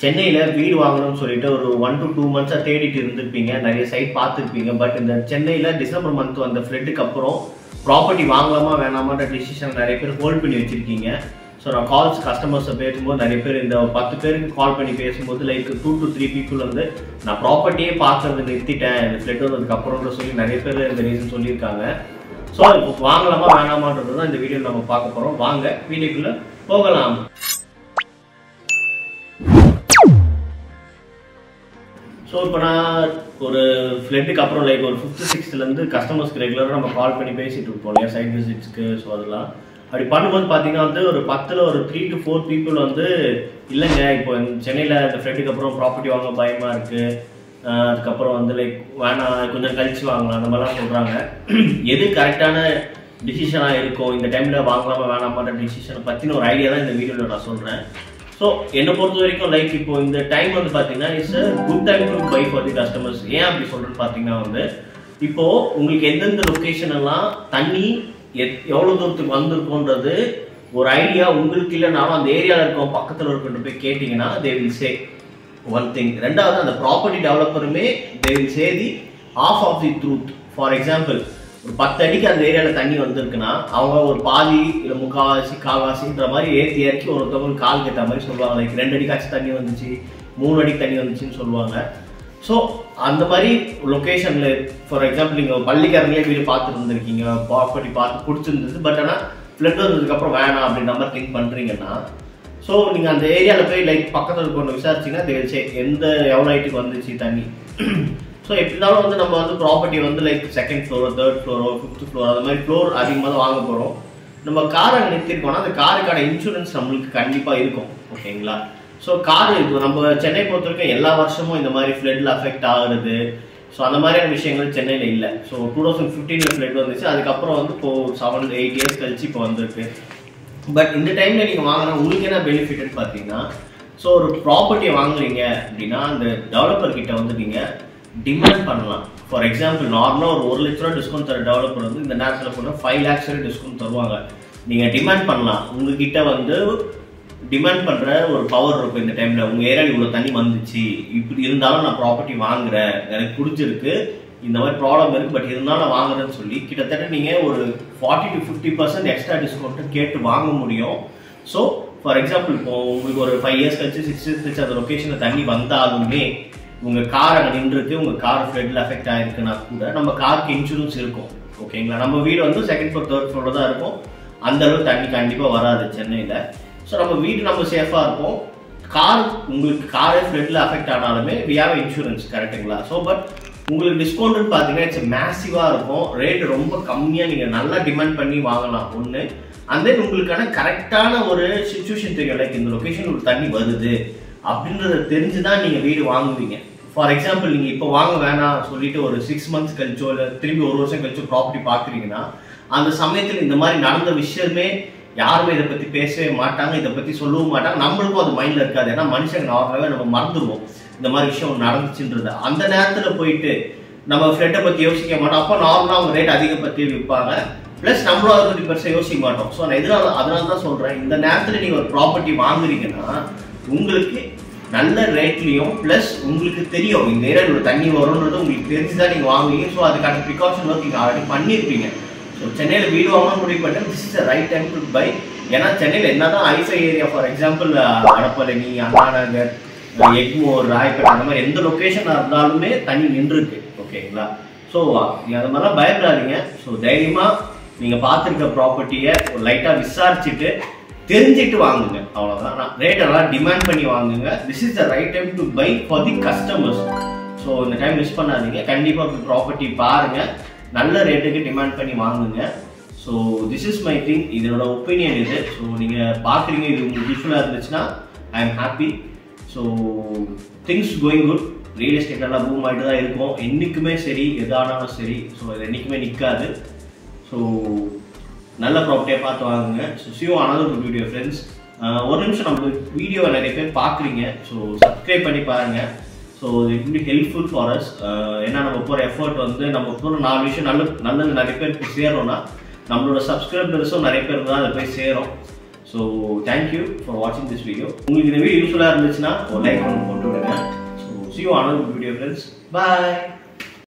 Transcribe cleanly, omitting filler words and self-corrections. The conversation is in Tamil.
சென்னையில வீடு வாங்கணும்னு சொல்லிட்டு ஒரு 1 to 2 months தேடிட்டு இருந்திருப்பீங்க, நிறைய சைட் பார்த்துருப்பீங்க. பட் இந்த சென்னையில டிசம்பர் மந்த் வந்த ஃப்ளட்டுக்கு அப்புறம் ப்ராப்பர்ட்டி வாங்கலாமா வேணாமான்ற டிசிஷன் நிறைய பேர் ஹோல்ட் பண்ணி வச்சிருக்கீங்க. ஸோ நான் கால்ஸ் கஸ்டமர்ஸை பேசும்போது நிறைய பேர் இந்த 10 பேருக்கு கால் பண்ணி பேசும்போது லைக் 2 to 3 people வந்து நான் ப்ராப்பர்ட்டியே பார்க்கறது நிறுத்திட்டேன் இந்த ஃப்ளட் வந்ததுக்கு அப்புறம்ன்ற சொல்லி நிறைய பேர் இந்த ரீசன் சொல்லியிருக்காங்க. ஸோ இப்போ வாங்கலாமா வேணாமான்றது தான் இந்த வீடியோ நம்ம பார்க்க போகிறோம். வாங்க வீடியோக்குள்ளே போகலாம். ஸோ இப்போ நான் ஒரு ஃப்ளட்டுக்கு அப்புறம் லைக் ஒரு 5th 6th கஸ்டமர்ஸ்க்கு ரெகுலராக நம்ம கால் பண்ணி பேசிகிட்டு இருப்போம் இல்லையா, சைட் விசிட்ஸ்க்கு. ஸோ அதெல்லாம் அப்படி பண்ணும்போது பார்த்தீங்கன்னா வந்து ஒரு 10ல் ஒரு 3 to 4 people வந்து இல்லைங்க இப்போ சென்னையில் இந்த ஃப்ளட்டுக்கு அப்புறம் ப்ராப்பர்ட்டி வாங்க பயமாக இருக்குது, அதுக்கப்புறம் வந்து லைக் வேணாம் கொஞ்சம் கழிச்சு வாங்கலாம் அந்த மாதிரிலாம் சொல்கிறாங்க. எது கரெக்டான டிசிஷனாக இருக்கும் இந்த டைமில் வாங்கலாமா வேணாமான்ற டிசிஷனை பற்றின ஒரு ஐடியா தான் இந்த வீடியோவில் நான் சொல்கிறேன். ஸோ என்னை பொறுத்த வரைக்கும் லைக் இப்போ இந்த டைம் வந்து பார்த்தீங்கன்னா it's a good time to buy for the customers. ஏன் அப்படி சொல்கிறேன்னு பார்த்தீங்கன்னா வந்து இப்போது உங்களுக்கு எந்தெந்த லொக்கேஷன் எல்லாம் தண்ணி எவ்வளோ தூரத்துக்கு வந்திருக்குன்றது ஒரு ஐடியா உங்களுக்கு இல்லைனாலும் அந்த ஏரியாவில் இருக்கோம் பக்கத்தில் இருக்கிற போய் கேட்டிங்கன்னா they will say one thing. ரெண்டாவது அந்த ப்ராப்பர்ட்டி டெவலப்பருமே they will say the half of the truth. For example ஒரு 10 அடிக்கு அந்த ஏரியாவில் தண்ணி வந்திருக்குன்னா அவங்க ஒரு பாதி இல்லை முக்கால்வாசி கால்வாசின்ற மாதிரி ஏற்றி இறக்கி ஒருத்தவங்களுக்கு கால் ஏற்ற மாதிரி சொல்லுவாங்க. லைக் 2 அடிக்காச்சும் தண்ணி வந்துச்சு, 3 அடிக்கு தண்ணி வந்துச்சுன்னு சொல்லுவாங்க. ஸோ அந்த மாதிரி லொக்கேஷனில் ஃபார் எக்ஸாம்பிள் நீங்கள் பள்ளிக்கரங்களே வீடு பார்த்துட்டு இருந்திருக்கீங்க, ப்ராப்பர்ட்டி பார்த்து பிடிச்சிருந்தது, பட் ஆனால் ஃப்ளட் வந்ததுக்கப்புறம் வேணாம் அப்படின்ற மாதிரி திங்க் பண்ணுறீங்கன்னா ஸோ நீங்கள் அந்த ஏரியாவில் போய் லைக் பக்கத்தில் இருக்கணும் விசாரிச்சிங்கன்னா தெரிஞ்சு எவ்வளோ ஹைட்டுக்கு வந்துச்சு தண்ணி. ஸோ எப்படினாலும் வந்து நம்ம வந்து ப்ராப்பர்ட்டி வந்து like 2nd floor 3rd floor 5th floor அந்த மாதிரி ஃப்ளோர் அதிகமாக தான் வாங்க போகிறோம். நம்ம காரை நிறுத்திருக்கோம்னா அந்த காருக்கான இன்சூரன்ஸ் நம்மளுக்கு கண்டிப்பாக இருக்கும். ஓகேங்களா? ஸோ காரு இப்போ நம்ம சென்னை பொறுத்த வரைக்கும் எல்லா வருஷமும் இந்த மாதிரி ஃப்ளட்டில் அஃபெக்ட் ஆகுறது, ஸோ அந்த மாதிரியான விஷயங்கள் சென்னையில் இல்லை. ஸோ 2015 ஃப்ளட் வந்துச்சு, அதுக்கப்புறம் வந்து இப்போ 7-8 years கழிச்சு இப்போ வந்திருக்கு. பட் இந்த டைமில் நீங்கள் வாங்கினா உங்களுக்கு என்ன பெனிஃபிட்னு பார்த்தீங்கன்னா ஸோ ஒரு ப்ராப்பர்ட்டியை வாங்குறீங்க அப்படின்னா அந்த டெவலப்பர் கிட்ட வந்து நீங்கள் டிமாண்ட் பண்ணலாம். ஃபார் எக்ஸாம்பிள் நார்மலாக ஒரு 1 லட்ச ரூபா டிஸ்கவுண்ட் தர டெவலப்பர் வந்து இந்த நேரத்தில் போனால் 5 lakhs வரை டிஸ்கவுண்ட் தருவாங்க. நீங்கள் டிமாண்ட் பண்ணலாம், உங்ககிட்ட வந்து டிமாண்ட் பண்ணுற ஒரு பவர் இருக்கும். இந்த டைமில் உங்கள் ஏரியாவில் இவ்வளோ தண்ணி வந்துச்சு, இப்படி இருந்தாலும் நான் ப்ராப்பர்ட்டி வாங்குறேன், எனக்கு பிடிச்சிருக்கு, இந்த மாதிரி ப்ராப்ளம் இருக்குது, பட் இருந்தாலும் நான் வாங்குறேன்னு சொல்லி கிட்டத்தட்ட நீங்கள் ஒரு 40 to 50% எக்ஸ்ட்ரா டிஸ்கவுண்ட்டு கேட்டு வாங்க முடியும். ஸோ ஃபார் எக்ஸாம்பிள் இப்போ உங்களுக்கு ஒரு 5 years கழிச்சு 6 years கழிச்சு அந்த லொக்கேஷனில் தண்ணி வந்தாலுமே உங்கள் கார் அங்கே நின்றுருக்கு, உங்கள் கார் ஃப்ளட்டில் அஃபெக்ட் ஆகிருக்குன்னா கூட நம்ம காருக்கு இன்சூரன்ஸ் இருக்கும். ஓகேங்களா? நம்ம வீடு வந்து 2nd floor 3rd floor தான் இருக்கும், அந்த அளவுக்கு தண்ணி கண்டிப்பாக வராது சென்னையில். ஸோ நம்ம வீடு நம்ம சேஃபாக இருக்கும். கார் உங்களுக்கு காரே ஃப்ளட்டில் அஃபெக்ட் ஆனாலுமே வி ஹேவ் இன்சூரன்ஸ். கரெக்டுங்களா? ஸோ பட் உங்களுக்கு டிஸ்கவுண்ட்னு பார்த்தீங்கன்னா இட்ஸ் மேசிவாக இருக்கும். ரேட் ரொம்ப கம்மியாக நீங்கள் நல்லா டிமாண்ட் பண்ணி வாங்கலாம் ஒன்று. அண்ட் தென் உங்களுக்கான கரெக்டான ஒரு சிச்சுவேஷன் தெரியும். லைக் இந்த லொக்கேஷன் ஒரு தண்ணி வருது அப்படின்றத தெரிஞ்சு தான் நீங்கள் வீடு வாங்குவீங்க. ஃபார் எக்ஸாம்பிள் நீங்கள் இப்போ வாங்க வேணாம் சொல்லிட்டு ஒரு 6 months கழிச்சோ இல்லை திரும்பி 1 வருஷம் கழிச்சோ ப்ராப்பர்ட்டி பார்க்குறீங்கன்னா அந்த சமயத்தில் இந்த மாதிரி நடந்த விஷயமே யாருமே இதை பற்றி பேசவே மாட்டாங்க, இதை பற்றி சொல்லவும் மாட்டாங்க. நம்மளுக்கும் அது மைண்டில் இருக்காது. ஏன்னா மனுஷங்க நார்மலாகவே நம்ம மறந்துடுவோம் இந்த மாதிரி விஷயம் நடந்துச்சுன்றது. அந்த நேரத்தில் போயிட்டு நம்ம ஃப்ளட்டை பற்றி யோசிக்க மாட்டோம். அப்போ நார்மலாக அவங்க ரேட் அதிகம் பற்றி விற்பாங்க, ப்ளஸ் நம்மளும் அதை பற்றி பெருசாக யோசிக்க மாட்டோம். ஸோ நான் அதனால தான் சொல்கிறேன், இந்த நேரத்தில் நீங்கள் ஒரு ப்ராப்பர்ட்டி வாங்குறீங்கன்னா உங்களுக்கு நல்ல ரேட்லையும் ப்ளஸ் உங்களுக்கு தெரியும் இந்த ஏரியாவில் தண்ணி வரும்ன்றது உங்களுக்கு தெரிஞ்சுதான் நீங்கள் வாங்குவீங்க. ஸோ அதுக்கான ப்ரிகாஷன் ஒர்க் நீங்கள் ஆல்ரெடி பண்ணியிருப்பீங்க. ஸோ சென்னையில் வீடு வாங்கணும் முடிவு பண்ணி this is right time to buy. ஏன்னா சென்னையில் என்ன தான் ஐஃபை ஏரியா ஃபார் எக்ஸாம்பிள் அடப்பழனி, அண்ணா நகர், எக்மோர், ராயப்பேட்டை அந்த மாதிரி எந்த லொக்கேஷனாக இருந்தாலுமே தண்ணி நின்றுருக்கு. ஓகேங்களா? ஸோ அது மாதிரிலாம் பயப்படாதீங்க. ஸோ தைரியமாக நீங்கள் பார்த்துருக்க ப்ராப்பர்ட்டியை ஒரு லைட்டாக விசாரிச்சுட்டு தெரிஞ்சிட்டு வாங்குங்க. அவ்வளோதான். ரேட் எல்லாம் டிமாண்ட் பண்ணி வாங்குங்க. This is the right time to buy for the customers. So இந்த டைம் மிஸ் பண்ணாதீங்க. கண்டிப்பாக ப்ராப்பர்ட்டி பாருங்கள், நல்ல ரேட்டுக்கு டிமாண்ட் பண்ணி வாங்குங்க. So this is my thing, இதனோட ஒப்பீனியன் இது. ஸோ நீங்கள் பார்க்குறீங்க, இது உங்களுக்கு யூஸ்ஃபுல்லாக இருந்துச்சுன்னா I am happy. So things going good. Real estate எல்லாம் பூம் ஆகிட்டு தான் இருக்கும் என்றைக்குமே சரி, எதானாலும் சரி. ஸோ இது என்றைக்குமே நிற்காது. ஸோ நல்ல ப்ராப்பர்ட்டியாக பார்த்து வாங்குங்க. So see you another good video friends. ஒரு நிமிஷம் நம்ம வீடியோவை நிறைய பேர் பார்க்குறீங்க, ஸோ சப்ஸ்கிரைப் பண்ணி பாருங்கள். So it be helpful for us. ஏன்னா நம்ம போகிற எஃபர்ட் வந்து நம்ம போகிற 4 விஷயம் நல்லது நிறைய பேருக்கு சேரோம்னா நம்மளோட சப்ஸ்கிரைபர்ஸும் நிறைய பேர் தான் அதை போய் சேரும். ஸோ தேங்க்யூ ஃபார் வாட்சிங் திஸ் வீடியோ. உங்களுக்கு இந்த வீடியோ யூஸ்ஃபுல்லாக இருந்துச்சுன்னா ஒரு லைக் ஒன்று போட்டு விடுங்க. So see you on another video friends. Bye.